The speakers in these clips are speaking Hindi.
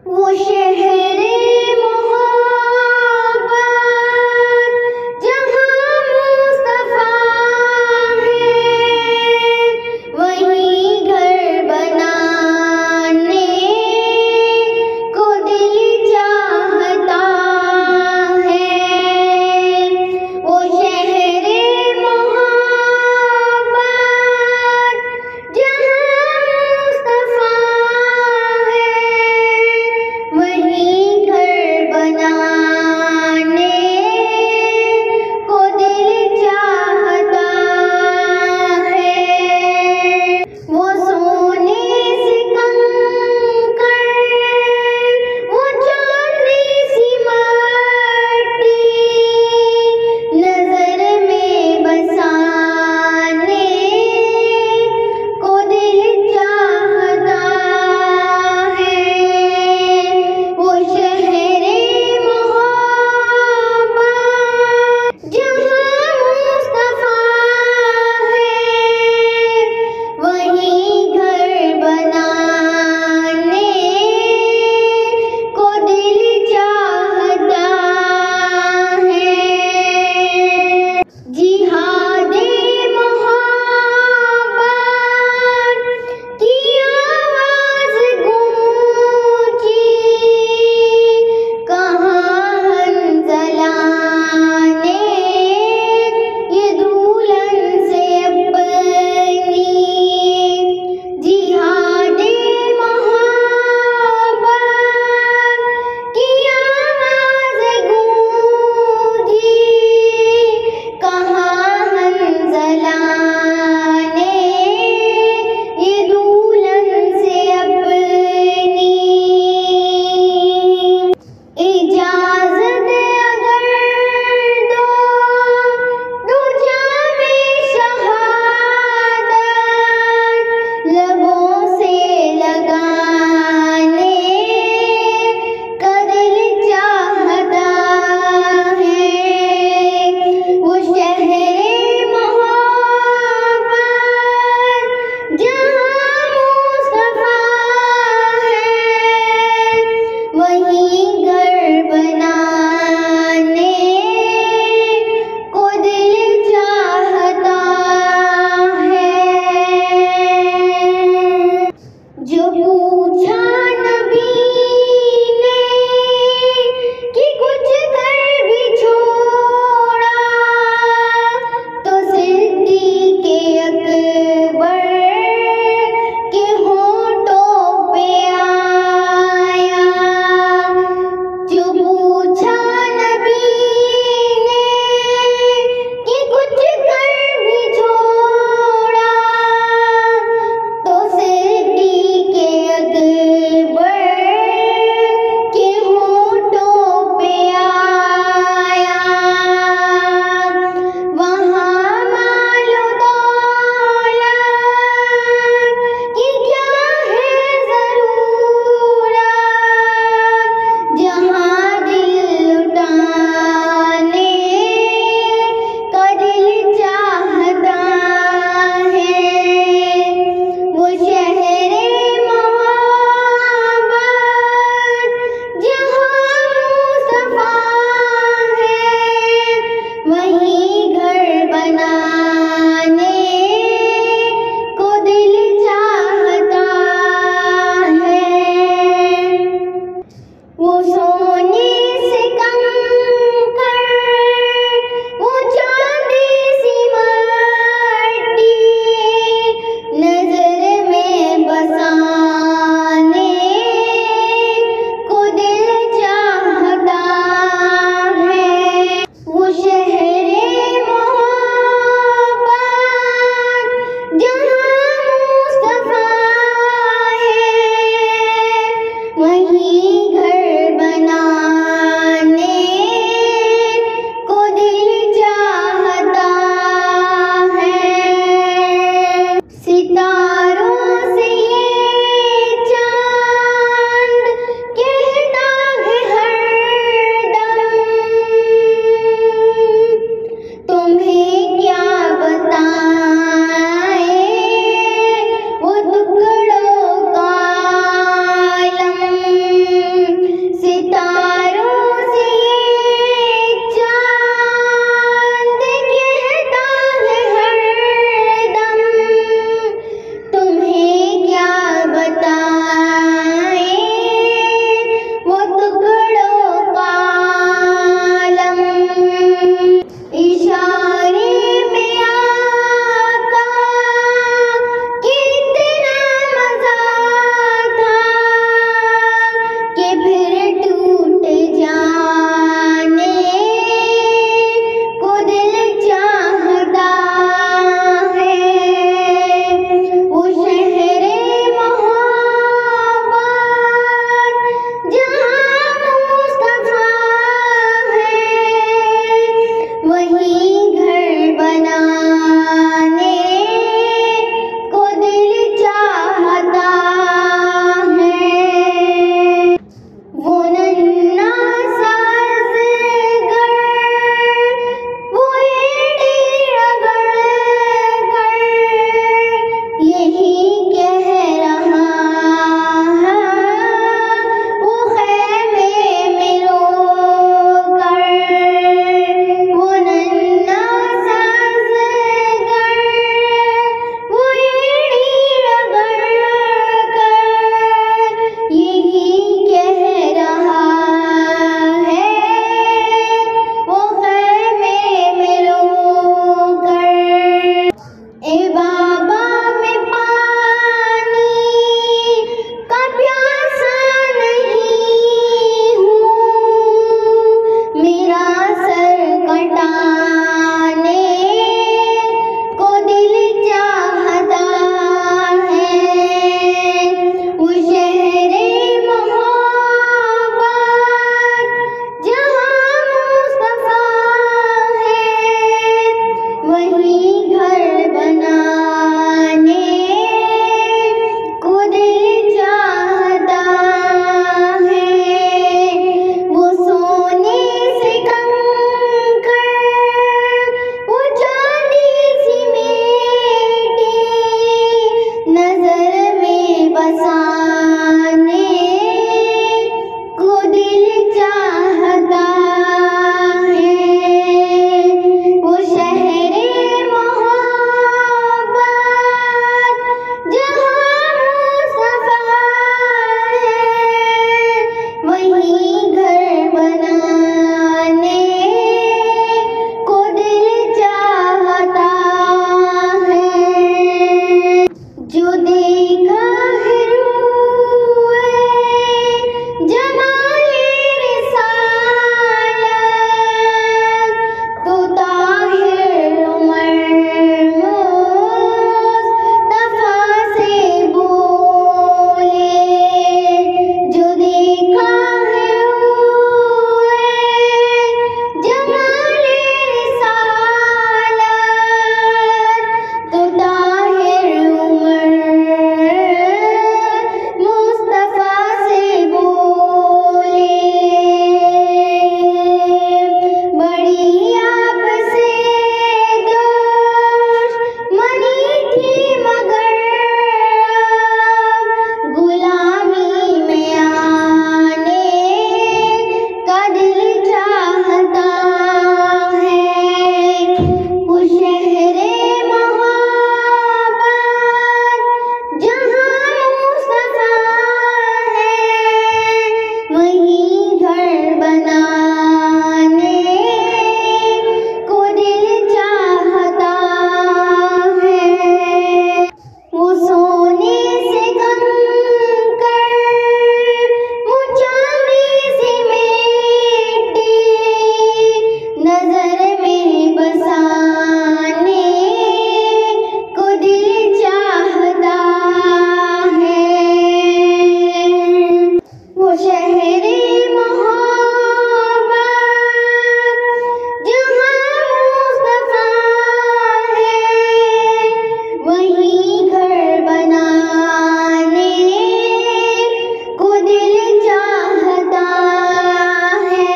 वो शहरे मोहब्बत जहाँ मुस्तफा है, वहीं घर बनाने को दिल चाहता है। वो शहरे मोहब्बत जहाँ मुस्तफा वहीं घर बनाने को दिल चाहता है। वो सोने से कंकड़, वो चांदी सी माटी, नजर में बसाने को दिल चाहता है। वो शहरे मोहब्बत जहाँ मुस्तफा है, वहीं घर बनाने को दिल चाहता है। जिहादे मोहब्बत की आवाज़ गूंजी, कहाँ हंज़ला ने ये दुल्हन से अपनी। जिहादे मोहब्बत की आवाज़ गूंजी, कहाँ हंज़ला ने ये दुल्हन से अपनी। इजाज़त अगर दो जामे शहादत लबों से लगाने का दिल चाहता है। वो शहरे मोहब्बत जहाँ मुस्तफा है, वहीं घर बनाने को दिल चाहता है। जो पूछा नबी ने कि कुछ कर भी छोड़ा, तो सिद्दीक़ अकबर के होठों पे आया। जो पूछा नबी ने कि कुछ कर भी छोड़ा, तो सिद्दीक़ अकबर के होठों पे आया। वहाँ मालो दौलत की क्या है ज़रूरत, जहाँ दिल लुटाने का दिल चाहता है। वो शहरे मोहब्बत जहाँ मुस्तफा है, वहीं घर बनाने को दिल चाहता है। वो सोने से कंकड़, वो चांदी सी माटी, नजर में बसाने को दिल चाहता है। वो शहरे मोहब्बत जहाँ मुस्तफा है, वहीं घर बनाने को दिल चाहता है। सितारों से ये चांद कहता है हरदम, तुम्हें क्या बताएं वो टुकड़ों का आलम। वो शहरे मोहब्बत जहाँ मुस्तफा है, वहीं घर बनाने को दिल चाहता है।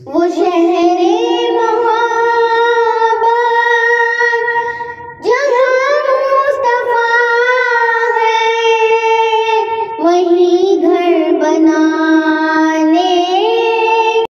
वो शहरे मोहब्बत जहाँ मुस्तफा है, वहीं घर बना